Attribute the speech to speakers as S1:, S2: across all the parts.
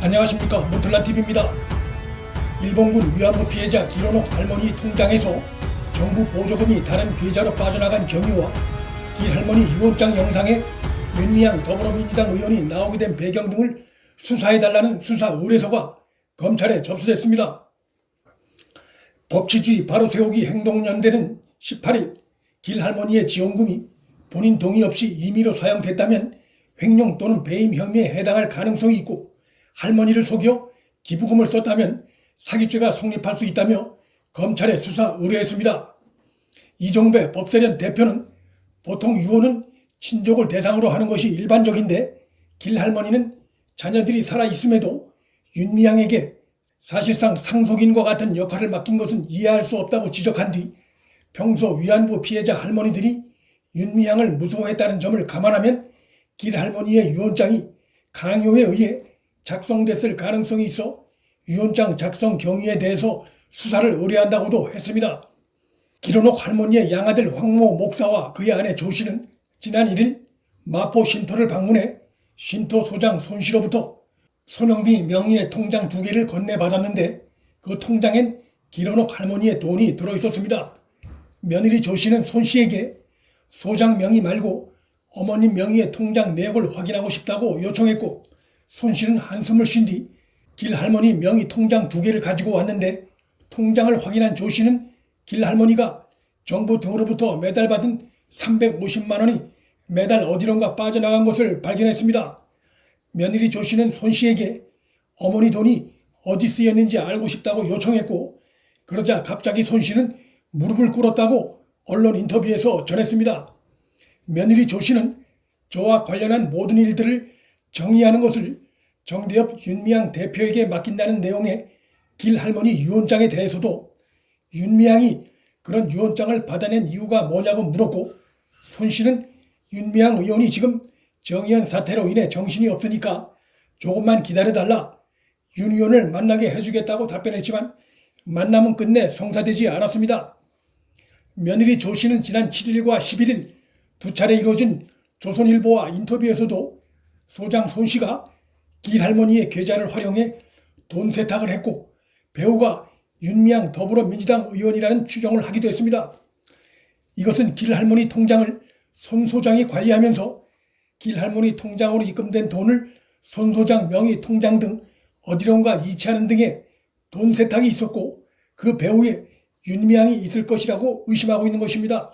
S1: 안녕하십니까, 모틀란TV입니다. 일본군 위안부 피해자 길원옥 할머니 통장에서 정부 보조금이 다른 계좌로 빠져나간 경위와 길 할머니 유언장 영상에 윤미향 더불어민주당 의원이 나오게 된 배경 등을 수사해달라는 수사 의뢰서가 검찰에 접수됐습니다. 법치주의 바로세우기 행동연대는 18일 길 할머니의 지원금이 본인 동의 없이 임의로 사용됐다면 횡령 또는 배임 혐의에 해당할 가능성이 있고, 할머니를 속여 기부금을 썼다면 사기죄가 성립할 수 있다며 검찰에 수사 의뢰했습니다. 이종배 법세련 대표는 보통 유언은 친족을 대상으로 하는 것이 일반적인데 길 할머니는 자녀들이 살아있음에도 윤미향에게 사실상 상속인과 같은 역할을 맡긴 것은 이해할 수 없다고 지적한 뒤 평소 위안부 피해자 할머니들이 윤미향을 무서워했다는 점을 감안하면 길 할머니의 유언장이 강요에 의해 작성됐을 가능성이 있어 유언장 작성 경위에 대해서 수사를 의뢰한다고도 했습니다. 길원옥 할머니의 양아들 황모 목사와 그의 아내 조 씨는 지난 1일 마포 쉼터를 방문해 쉼터 소장 손 씨로부터 손흥비 명의의 통장 2개를 건네받았는데 그 통장엔 길원옥 할머니의 돈이 들어있었습니다. 며느리 조 씨는 손 씨에게 소장 명의 말고 어머님 명의의 통장 내역을 확인하고 싶다고 요청했고, 손 씨는 한숨을 쉰 뒤 길 할머니 명의 통장 2개를 가지고 왔는데 통장을 확인한 조 씨는 길 할머니가 정부 등으로부터 매달 받은 350만 원이 매달 어디론가 빠져나간 것을 발견했습니다. 며느리 조 씨는 손 씨에게 어머니 돈이 어디 쓰였는지 알고 싶다고 요청했고, 그러자 갑자기 손 씨는 무릎을 꿇었다고 언론 인터뷰에서 전했습니다. 며느리 조 씨는 저와 관련한 모든 일들을 정리하는 것을 정대협 윤미향 대표에게 맡긴다는 내용의 길 할머니 유언장에 대해서도 윤미향이 그런 유언장을 받아낸 이유가 뭐냐고 물었고, 손 씨는 윤미향 의원이 지금 정의연 사태로 인해 정신이 없으니까 조금만 기다려달라, 윤 의원을 만나게 해주겠다고 답변했지만 만남은 끝내 성사되지 않았습니다. 며느리 조 씨는 지난 7일과 11일 두 차례 이뤄진 조선일보와 인터뷰에서도 소장 손 씨가 길 할머니의 계좌를 활용해 돈 세탁을 했고 배우가 윤미향 더불어민주당 의원이라는 추정을 하기도 했습니다. 이것은 길 할머니 통장을 손 소장이 관리하면서 길 할머니 통장으로 입금된 돈을 손 소장 명의 통장 등 어디론가 이체하는 등의 돈 세탁이 있었고 그 배후에 윤미향이 있을 것이라고 의심하고 있는 것입니다.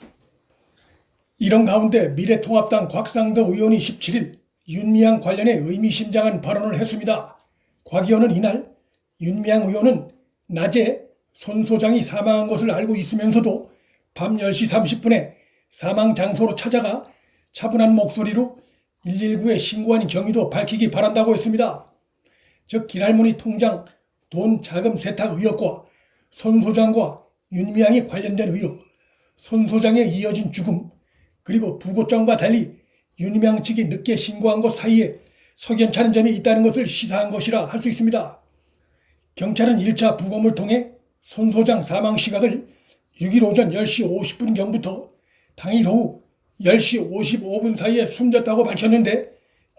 S1: 이런 가운데 미래통합당 곽상도 의원이 17일 윤미향 관련해 의미심장한 발언을 했습니다. 곽 의원은 이날 윤미향 의원은 낮에 손 소장이 사망한 것을 알고 있으면서도 밤 10시 30분에 사망 장소로 찾아가 차분한 목소리로 119에 신고한 경위도 밝히기 바란다고 했습니다. 즉 길할머니 통장 돈 자금 세탁 의혹과 손 소장과 윤미향이 관련된 의혹, 손 소장에 이어진 죽음, 그리고 부고장과 달리 윤미향 측이 늦게 신고한 것 사이에 석연찮은 점이 있다는 것을 시사한 것이라 할 수 있습니다. 경찰은 1차 부검을 통해 손 소장 사망 시각을 6일 오전 10시 50분경부터 당일 오후 10시 55분 사이에 숨졌다고 밝혔는데,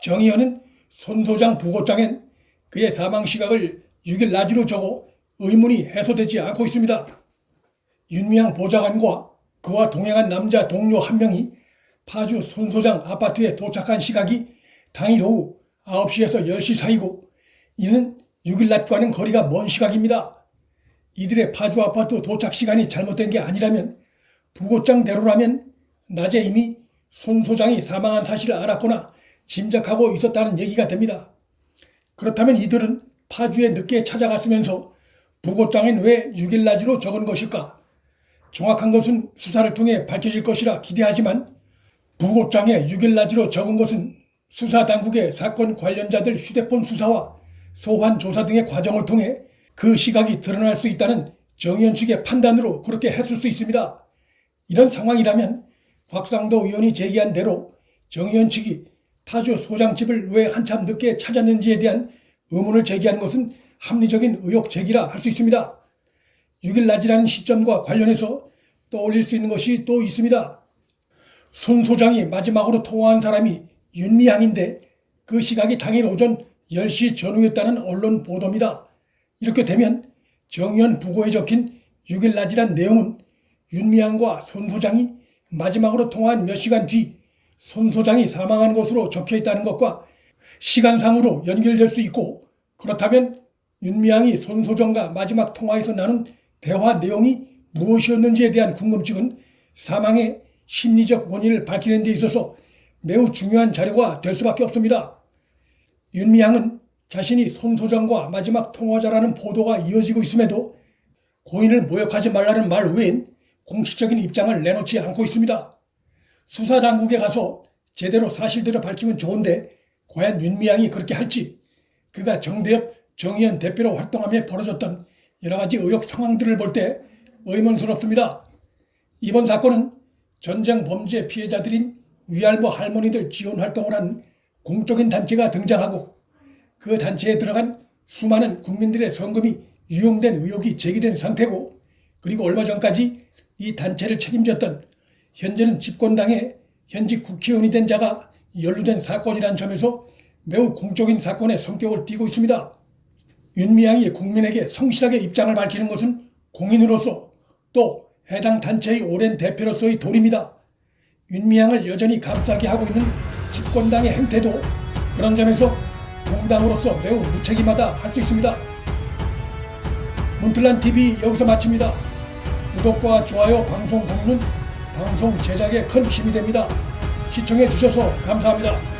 S1: 정 의원은 손 소장 부고장엔 그의 사망 시각을 6일 낮으로 적어 의문이 해소되지 않고 있습니다. 윤미향 보좌관과 그와 동행한 남자 동료 한 명이 파주 손 소장 아파트에 도착한 시각이 당일 오후 9시에서 10시 사이고, 이는 6일 낮과는 거리가 먼 시각입니다. 이들의 파주 아파트 도착 시간이 잘못된 게 아니라면 부고장대로라면 낮에 이미 손 소장이 사망한 사실을 알았거나 짐작하고 있었다는 얘기가 됩니다. 그렇다면 이들은 파주에 늦게 찾아갔으면서 부고장엔 왜 6일 낮으로 적은 것일까? 정확한 것은 수사를 통해 밝혀질 것이라 기대하지만 부고장에 6일 낮으로 적은 것은 수사 당국의 사건 관련자들 휴대폰 수사와 소환 조사 등의 과정을 통해 그 시각이 드러날 수 있다는 정 의원 측의 판단으로 그렇게 했을 수 있습니다. 이런 상황이라면 곽상도 의원이 제기한 대로 정 의원 측이 파주 소장집을 왜 한참 늦게 찾았는지에 대한 의문을 제기한 것은 합리적인 의혹 제기라 할 수 있습니다. 6일 낮이라는 시점과 관련해서 떠올릴 수 있는 것이 또 있습니다. 손 소장이 마지막으로 통화한 사람이 윤미향인데 그 시각이 당일 오전 10시 전후였다는 언론 보도입니다. 이렇게 되면 정의연 부고에 적힌 6일 낮이란 내용은 윤미향과 손 소장이 마지막으로 통화한 몇 시간 뒤 손 소장이 사망한 것으로 적혀있다는 것과 시간상으로 연결될 수 있고, 그렇다면 윤미향이 손 소장과 마지막 통화에서 나눈 대화 내용이 무엇이었는지에 대한 궁금증은 사망의 심리적 원인을 밝히는 데 있어서 매우 중요한 자료가 될 수밖에 없습니다. 윤미향은 자신이 손 소장과 마지막 통화자라는 보도가 이어지고 있음에도 고인을 모욕하지 말라는 말 외엔 공식적인 입장을 내놓지 않고 있습니다. 수사당국에 가서 제대로 사실대로 밝히면 좋은데 과연 윤미향이 그렇게 할지, 그가 정대협 정의연 대표로 활동하며 벌어졌던 여러 가지 의혹 상황들을 볼 때 의문스럽습니다. 이번 사건은 전쟁 범죄 피해자들인 위안부 할머니들 지원 활동을 하는 공적인 단체가 등장하고, 그 단체에 들어간 수많은 국민들의 성금이 유용된 의혹이 제기된 상태고, 그리고 얼마 전까지 이 단체를 책임졌던 현재는 집권당의 현직 국회의원이 된 자가 연루된 사건이라는 점에서 매우 공적인 사건의 성격을 띠고 있습니다. 윤미향이 국민에게 성실하게 입장을 밝히는 것은 공인으로서 또 해당 단체의 오랜 대표로서의 도리입니다. 윤미향을 여전히 감싸게 하고 있는 집권당의 행태도 그런 점에서 공당으로서 매우 무책임하다 할 수 있습니다. 문틀란TV 여기서 마칩니다. 구독과 좋아요, 방송 공유는 방송 제작에 큰 힘이 됩니다. 시청해 주셔서 감사합니다.